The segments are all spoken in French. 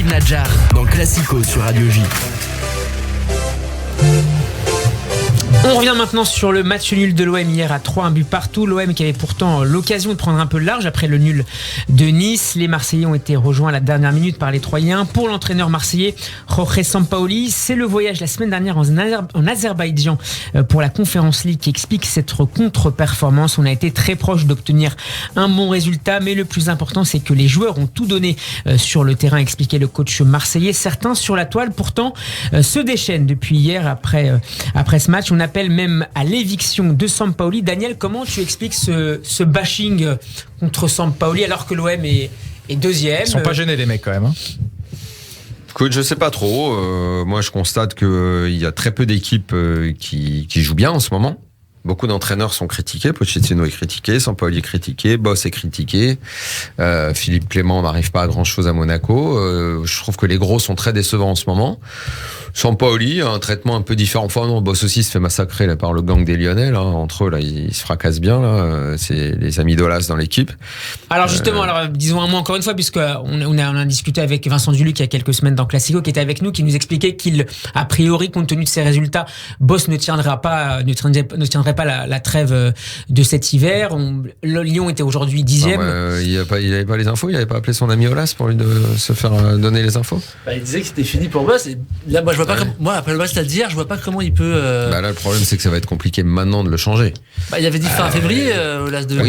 Steve Nadjar dans Classico sur Radio J. On revient maintenant sur le match nul de l'OM hier à 3, un but partout. L'OM qui avait pourtant l'occasion de prendre un peu large après le nul de Nice. Les Marseillais ont été rejoints à la dernière minute par les Troyens. Pour l'entraîneur marseillais Jorge Sampaoli, c'est le voyage la semaine dernière en Azerbaïdjan pour la Conference League qui explique cette contre-performance. On a été très proche d'obtenir un bon résultat, mais le plus important c'est que les joueurs ont tout donné sur le terrain, expliquait le coach marseillais. Certains sur la toile pourtant se déchaînent depuis hier après ce match. On appelle même à l'éviction de Sampaoli. Daniel, comment tu expliques ce bashing contre Sampaoli alors que l'OM est deuxième? Ils sont pas gênés les mecs quand même, hein. Écoute, je sais pas trop. Moi, je constate qu'il y a très peu d'équipes qui jouent bien en ce moment. Beaucoup d'entraîneurs sont critiqués. Pochettino est critiqué, Sampaoli est critiqué, Boss est critiqué. Philippe Clément n'arrive pas à grand chose à Monaco. Je trouve que les gros sont très décevants en ce moment. Sampaoli a un traitement un peu différent. Enfin non, Boss aussi se fait massacrer là, par le gang des Lyonnais. Là. Entre eux, là, ils se fracassent bien. Là. C'est les amis d'Olas dans l'équipe. Alors justement, disons un mot encore une fois, puisqu'on a discuté avec Vincent Duluc il y a quelques semaines dans Classico, qui était avec nous, qui nous expliquait a priori, compte tenu de ses résultats, Boss ne tiendrait pas la trêve de cet hiver. Le Lyon était aujourd'hui 10e. Il n'avait pas les infos, il n'avait pas appelé son ami Olas pour lui se faire donner les infos. Il disait que c'était fini pour Boss. Et là, moi, je vois pas moi, après le match d'hier, je vois pas comment il peut. Là, le problème, c'est que ça va être compliqué maintenant de le changer. Il avait dit fin février, Olas de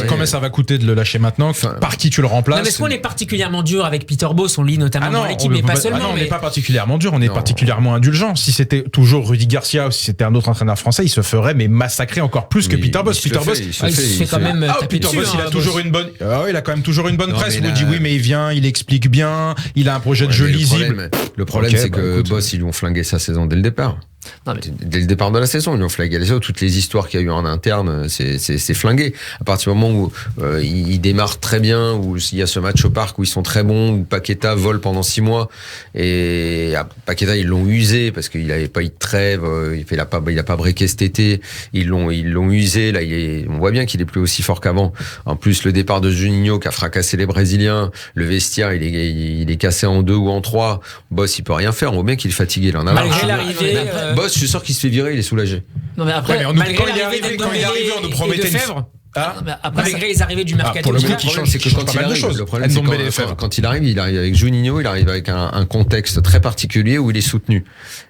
Combien ça va coûter de le lâcher maintenant? Par qui tu le remplaces? Non, mais est-ce qu'on est particulièrement dur avec Peter Bosz? On lit notamment dans l'équipe, mais pas seulement. On n'est pas particulièrement dur, on est particulièrement indulgent. Si c'était toujours Rudy Garcia ou si c'était un autre entraîneur français, il se ferait massacrer encore plus que Peter Bosz. Peter Bosz, il se fait quand même taper dessus. Il a toujours une bonne. Il a quand même toujours une bonne presse. Il dit oui, mais il vient, il explique bien, il a un projet de jeu lisible. Le problème, c'est que Bosz, ils lui ont flingué sa saison dès le départ. Dès le départ de la saison, ils lui ont flingué toutes les histoires qu'il y a eu en interne, c'est flingué. À partir du moment où ils démarrent très bien, où il y a ce match au parc où ils sont très bons, où Paqueta vole pendant 6 mois, et Paqueta ils l'ont usé parce qu'il n'avait pas eu de trêve, il a pas breaké cet été, ils l'ont usé. Là, on voit bien qu'il est plus aussi fort qu'avant. En plus, le départ de Juninho qui a fracassé les Brésiliens, le vestiaire il est cassé en 2 ou en 3. Boss il peut rien faire, on voit bien qu'il est fatigué. Il en a malgré l'arrivée. Boss, je suis sûr qu'il se fait virer, il est soulagé. Non mais après, quand il est arrivé, on nous promettait malgré les arrivées du mercato. Le problème, c'est que quand il arrive, quand il arrive avec Juninho, il arrive avec un contexte très particulier où il est soutenu.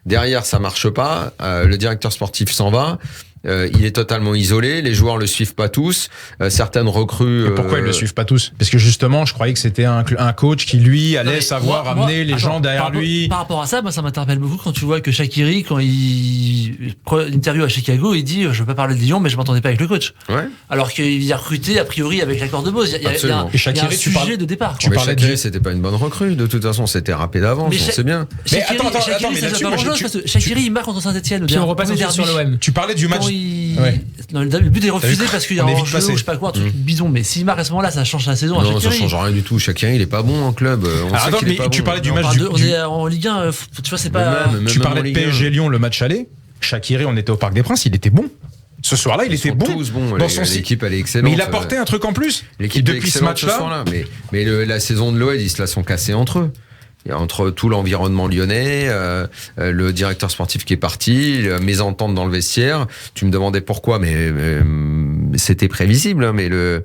Derrière, ça marche pas. Le directeur sportif s'en va. Il est totalement isolé, les joueurs le suivent pas tous, certaines recrues. Mais pourquoi ils le suivent pas tous? Parce que justement, je croyais que c'était un coach qui lui allait savoir amener les gens derrière lui. Par rapport à ça, moi ça m'interpelle beaucoup quand tu vois que Shaqiri, quand il prend une interview à Chicago, il dit je veux pas parler de Lyon, mais je m'entendais pas avec le coach. Ouais. Alors qu'il est recruté a priori avec l'accord de Bosz. Il y a un sujet de départ. Tu parlais de c'était pas une bonne recrue. De toute façon, c'était râpé d'avance. On sait bien. Mais attends, mais là-dessus, Shaqiri il marque contre Saint-Etienne. Puis on repasse sur l'OM. Tu parlais du match. Non, le but est refusé parce qu'il y a un jeu ou je sais pas quoi, un truc bison. Mais s'il marque à ce moment-là, ça change la saison. Non, ça change rien du tout. Shaqiri, il est pas bon en club. Tu parlais du match. On est en Ligue 1. Tu vois, c'est pas. Tu parlais de PSG Lyon, le match aller. Shaqiri, on était au Parc des Princes, il était bon. Ce soir-là, il était bon. Tous bons. L'équipe, elle est excellente. Mais il apportait un truc en plus. L'équipe depuis ce match-là. Mais la saison de l'OL, ils se la sont cassés entre eux. Entre tout l'environnement lyonnais, le directeur sportif qui est parti, la mésentente dans le vestiaire. Tu me demandais pourquoi, mais c'était prévisible. Hein, mais le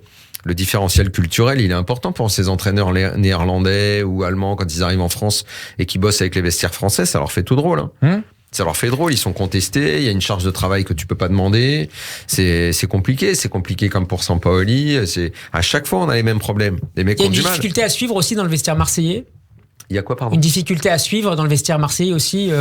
différentiel culturel, il est important pour ces entraîneurs néerlandais ou allemands quand ils arrivent en France et qui bossent avec les vestiaires français. Ça leur fait tout drôle. Hein. Ça leur fait drôle, ils sont contestés, il y a une charge de travail que tu peux pas demander, c'est compliqué comme pour Sampaoli, à chaque fois on a les mêmes problèmes. Les mecs ont du mal. Il y a une difficulté à suivre aussi dans le vestiaire marseillais. Il y a quoi, pardon? Une difficulté à suivre dans le vestiaire marseillais aussi.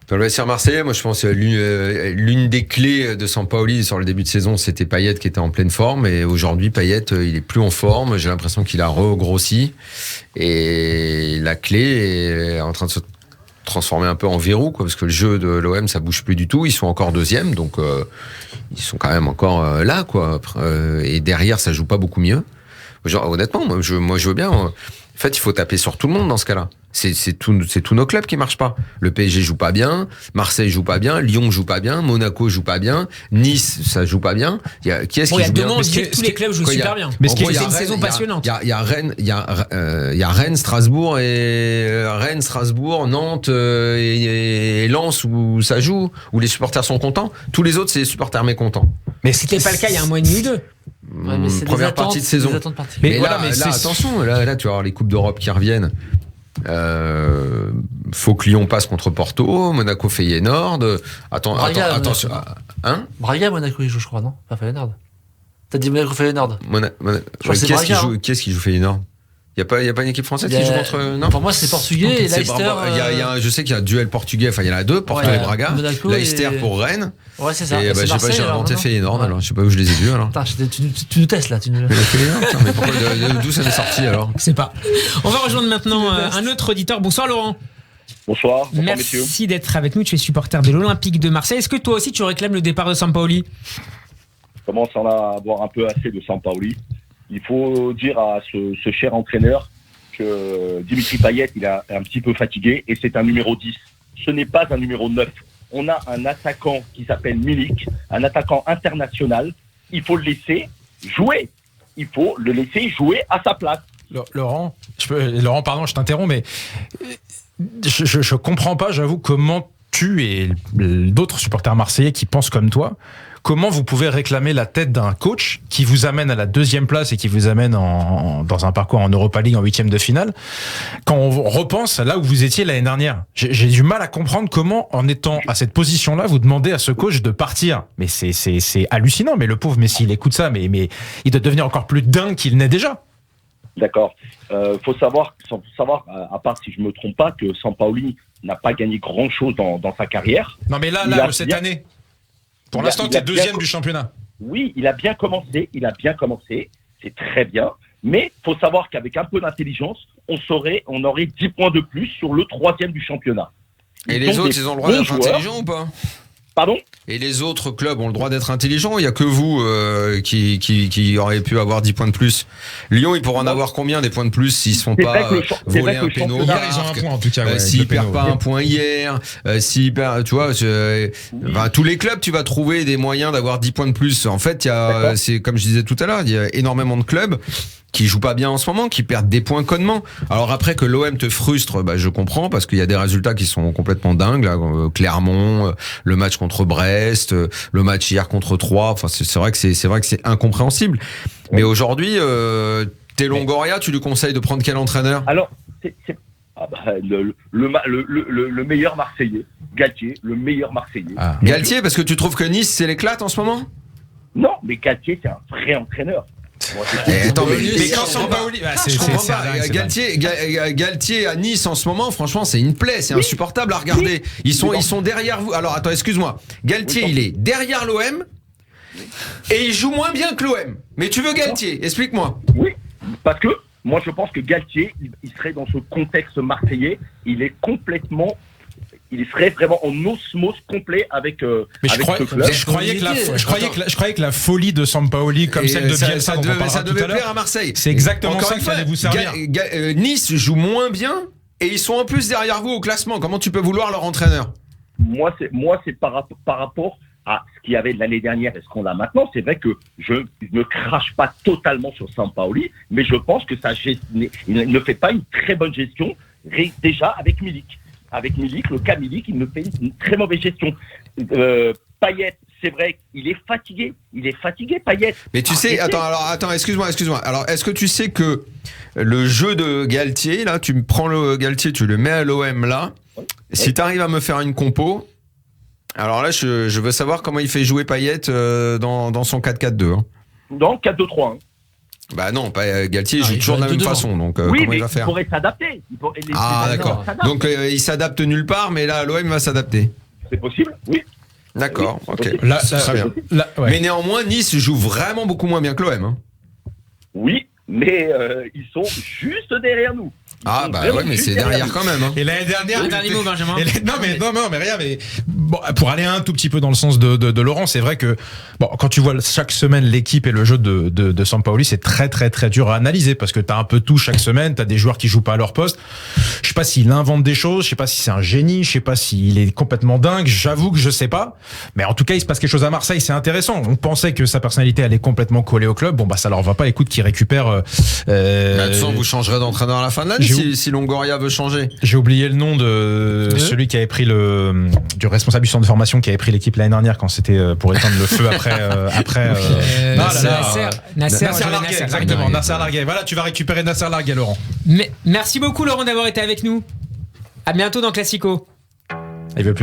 Dans le vestiaire marseillais, moi je pense que l'une des clés de Sampaoli sur le début de saison, c'était Payet qui était en pleine forme, et aujourd'hui Payet il est plus en forme. J'ai l'impression qu'il a regrossi, et la clé est en train de se transformer un peu en verrou, quoi, parce que le jeu de l'OM ça bouge plus du tout. Ils sont encore deuxième, donc ils sont quand même encore là, quoi. Et derrière ça joue pas beaucoup mieux. Genre, honnêtement, moi je veux bien. En fait, il faut taper sur tout le monde dans ce cas-là. C'est tous nos clubs qui marchent pas. Le PSG joue pas bien, Marseille joue pas bien, Lyon joue pas bien, Monaco joue pas bien, Nice ça joue pas bien. Qui est-ce qui joue bien? Tous les clubs jouent super bien. Mais c'est une saison passionnante. Il y a Rennes, il y a Rennes, Strasbourg Nantes et Lens où ça joue, où les supporters sont contents. Tous les autres c'est les supporters mécontents. Mais c'était pas le cas il y a un mois et demi ou deux. Ouais, mais première partie de saison. Mais là, attention, là tu vas avoir les coupes d'Europe qui reviennent. Faut que Lyon passe contre Porto, Monaco Feyenoord. Attention. Braga, Monaco, il joue, je crois, non? Pas Feyenoord. T'as dit Monaco Feyenoord. Qui est-ce qui joue Feyenoord? Il y a pas une équipe française qui joue contre. Non. Pour moi, c'est portugais et Leicester. Je sais qu'il y a un duel portuguais. Enfin, il y en a deux, Porto et Braga. Leicester pour Rennes. Ouais, c'est ça. Et j'ai inventé Feyenoord. Alors, je sais pas où je les ai vus. Alors. Attends, tu nous testes là. Mais pourquoi, d'où ça m'est sorti alors? Je sais pas. On va rejoindre maintenant un autre auditeur. Bonsoir Laurent. Bonsoir. Merci d'être avec nous. Tu es supporter de l'Olympique de Marseille. Est-ce que toi aussi tu réclames le départ de Sampaoli? Je commence à en avoir un peu assez de Sampaoli. Il faut dire à ce cher entraîneur que Dimitri Payet, il est un petit peu fatigué et c'est un numéro 10. Ce n'est pas un numéro 9. On a un attaquant qui s'appelle Milik, un attaquant international. Il faut le laisser jouer. Il faut le laisser jouer à sa place. Laurent, pardon, je t'interromps, mais je comprends pas, j'avoue, comment tu et d'autres supporters marseillais qui pensent comme toi, comment vous pouvez réclamer la tête d'un coach qui vous amène à la 2e place et qui vous amène dans un parcours en Europa League en 8e de finale, quand on repense à là où vous étiez l'année dernière? J'ai du mal à comprendre comment, en étant à cette position-là, vous demandez à ce coach de partir. Mais c'est hallucinant. Mais le pauvre Messi, il écoute ça, mais il doit devenir encore plus dingue qu'il n'est déjà. D'accord. Faut savoir, à part si je me trompe pas, que Sampaoli n'a pas gagné grand-chose dans sa carrière. Non, mais là cette année. Pour l'instant, tu es 2e du championnat. Oui, il a bien commencé, c'est très bien. Mais il faut savoir qu'avec un peu d'intelligence, on aurait 10 points de plus sur le 3e du championnat. Et les autres, ils ont le droit d'être intelligents ou pas? Pardon? Et les autres clubs ont le droit d'être intelligents? Il n'y a que vous qui auriez pu avoir 10 points de plus. Lyon, ils pourront en avoir combien des points de plus s'ils ne se font pas voler un péno? Hier, ils ont un point en tout cas. S'ils ne perdent pas un point hier, s'ils perdent, tu vois, tous les clubs, tu vas trouver des moyens d'avoir 10 points de plus. En fait, c'est comme je disais tout à l'heure, il y a énormément de clubs qui jouent pas bien en ce moment, qui perdent des points connement. Alors après que l'OM te frustre, je comprends, parce qu'il y a des résultats qui sont complètement dingues, là, Clermont, le match contre Brest, le match hier contre Troyes. Enfin, c'est vrai que c'est incompréhensible. Mais aujourd'hui, t'es Longoria, tu lui conseilles de prendre quel entraîneur? Alors, le meilleur Marseillais, Galtier, le meilleur Marseillais. Galtier, parce que tu trouves que Nice, c'est l'éclate en ce moment? Non, mais Galtier, c'est un vrai entraîneur. Mais quand Sampaoli, je comprends pas. Galtier à Nice en ce moment, franchement, c'est une plaie, c'est insupportable à regarder. Ils sont derrière vous. Alors attends, excuse-moi. Galtier, il est derrière l'OM et il joue moins bien que l'OM. Mais tu veux Galtier? Explique-moi. Oui, parce que moi je pense que Galtier, il serait dans ce contexte marseillais, il serait vraiment en osmose complet avec. Mais je croyais que la folie de Sampaoli, comme celle de Bielsa, ça devait plaire à Marseille. C'est exactement ça qu'il fallait vous servir. Nice joue moins bien et ils sont en plus derrière vous au classement. Comment tu peux vouloir leur entraîneur? Moi, c'est par rapport à ce qu'il y avait l'année dernière et ce qu'on a maintenant. C'est vrai que je ne crache pas totalement sur Sampaoli, mais je pense que il ne fait pas une très bonne gestion déjà avec Milik. Avec Milik, le cas Milik, il me fait une très mauvaise gestion. Payet, c'est vrai, il est fatigué, Payet. Mais tu sais, attends, excuse-moi. Alors, est-ce que tu sais que le jeu de Galtier, là, tu me prends le Galtier, tu le mets à l'OM là, si tu arrives à me faire une compo, alors là, je veux savoir comment il fait jouer Payet dans son 4-4-2. Hein. Non, 4-2-3. Hein. Bah non, Galtier joue toujours de la même façon, donc comment il va faire? Il pourrait s'adapter. D'accord. Donc il s'adapte nulle part, mais là l'OM va s'adapter. C'est possible, oui. D'accord, oui, ok. Là, ouais. Mais néanmoins, Nice joue vraiment beaucoup moins bien que l'OM. Hein. Oui, mais ils sont juste derrière nous. Ah bah ouais, mais c'est derrière quand même. Hein. Et l'année dernière, un dernier mot, Benjamin. Non, mais rien. Mais bon, pour aller un tout petit peu dans le sens de Laurent, c'est vrai que quand tu vois chaque semaine l'équipe et le jeu de Sampaoli, c'est très très très dur à analyser parce que t'as un peu tout chaque semaine. T'as des joueurs qui jouent pas à leur poste. Je pas s'il invente des choses, je sais pas si c'est un génie, je sais pas s'il est complètement dingue, j'avoue que je sais pas. Mais en tout cas, il se passe quelque chose à Marseille, c'est intéressant. On pensait que sa personnalité allait complètement coller au club. Bon, bah, ça leur va pas. Écoute, qu'il récupère, de toute façon, vous changerez d'entraîneur à la fin de l'année si Longoria veut changer. J'ai oublié le nom de celui qui avait pris du responsable du centre de formation qui avait pris l'équipe l'année dernière quand c'était pour éteindre le feu après Nasser Larguet, exactement. Nasser Larguet. Voilà, tu vas récupérer Nasser Larguet, Laurent. Merci beaucoup, Laurent, d'avoir été avec nous. À bientôt dans Classico. Il veut plus